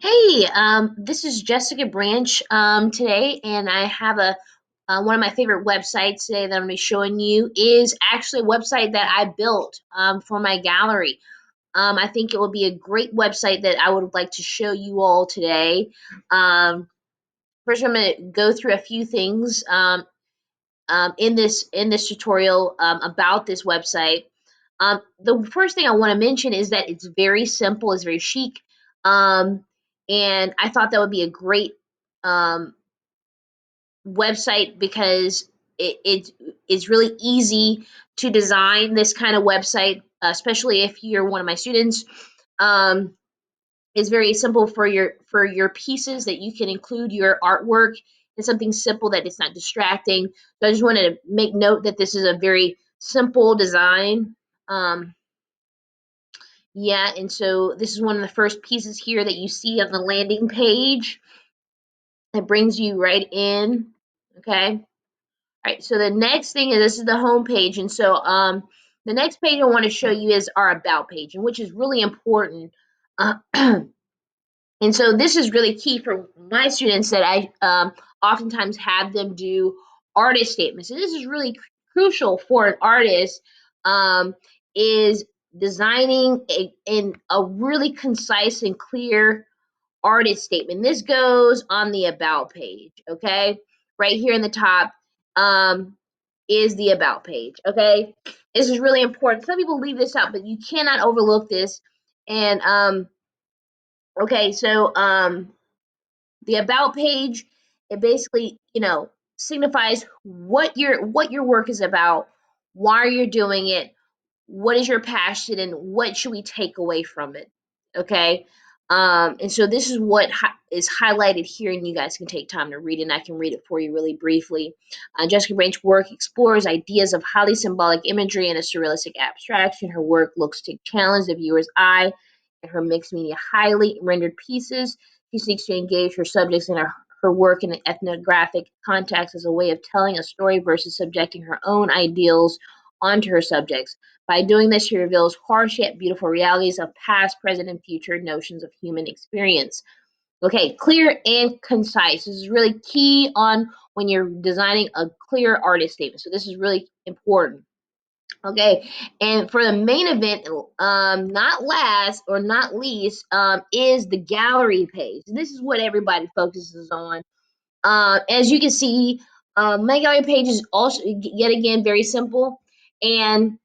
Hey, this is Jessica Branch today, and I have a one of my favorite websites today that I'm going to be showing you is actually a website that I built for my gallery. I think it would be a great website that I would like to show you all today. First, I'm going to go through a few things in this tutorial about this website. The first thing I want to mention is that it's very simple, it's very chic, um, and I thought that would be a great um, website because it's really easy to design this kind of website, especially if you're one of my students. Um, it's very simple for your pieces that you can include your artwork and something simple that it's not distracting. So I just wanted to make note that this is a very simple design. Um, yeah, and so this is one of the first pieces here that you see on the landing page. It brings you right in. Okay. All right. So the next thing is this is the home page, and so the next page I want to show you is our about page, and which is really important. Uh, And so this is really key for my students that I oftentimes have them do artist statements. And this is really crucial for an artist is designing in a really concise and clear artist statement. This goes on the about page, okay? Right here in the top is the about page, okay? This is really important. Some people leave this out, but you cannot overlook this. And okay, so the about page, it basically, signifies what your work is about, why you're doing it, what is your passion, and what should we take away from it. Okay. And so this is what is highlighted here, and you guys can take time to read it, and I can read it for you really briefly. Jessica Branch's work explores ideas of highly symbolic imagery and a surrealistic abstraction. Her work looks to challenge the viewer's eye, and her mixed media highly rendered pieces she seeks to engage her subjects in her work in an ethnographic context as a way of telling a story versus subjecting her own ideals onto her subjects. By doing this, she reveals harsh yet beautiful realities of past, present, and future notions of human experience. Okay, clear and concise. This is really key on when you're designing a clear artist statement. So this is really important. Okay, and for the main event, not last or not least, is the gallery page. This is what everybody focuses on. As you can see, my gallery page is also yet again very simple, and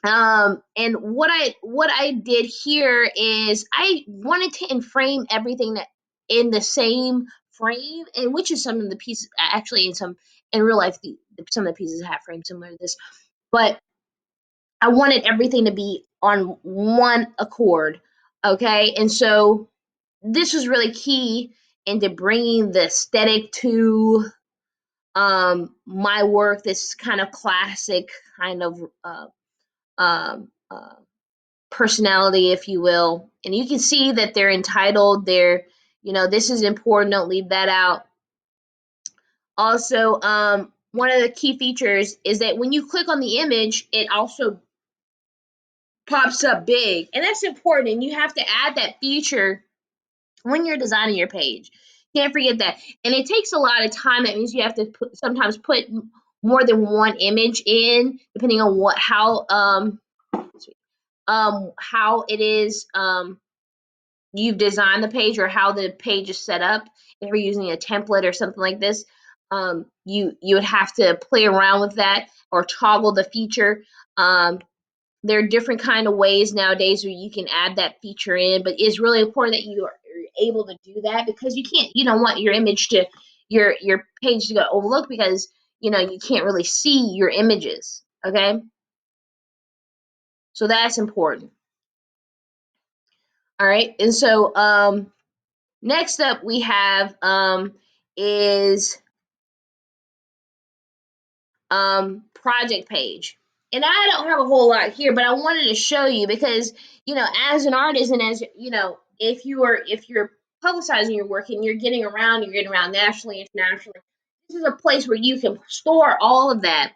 what I did here is I wanted to frame everything that in the same frame, and which is some of the pieces actually in real life some of the pieces have frames similar to this, but I wanted everything to be on one accord. Okay. And so this was really key into bringing the aesthetic to my work, this kind of classic kind of um, uh, personality, if you will. And you can see that they're entitled. This is important. Don't leave that out. Also, one of the key features is that when you click on the image, it also pops up big, and that's important, and you have to add that feature when you're designing your page. Can't forget that. And it takes a lot of time. That means you have to sometimes put more than one image in, depending on how it is you've designed the page, or how the page is set up. If you're using a template or something like this, you would have to play around with that or toggle the feature. There are different kind of ways nowadays where you can add that feature in, but it's really important that you are able to do that, because you don't want your page to go overlooked, because you can't really see your images. Okay, so that's important. All right, and so next up we have is project page. And I don't have a whole lot here, but I wanted to show you because, as an artist, and as if you're publicizing your work and you're getting around nationally, internationally, this is a place where you can store all of that.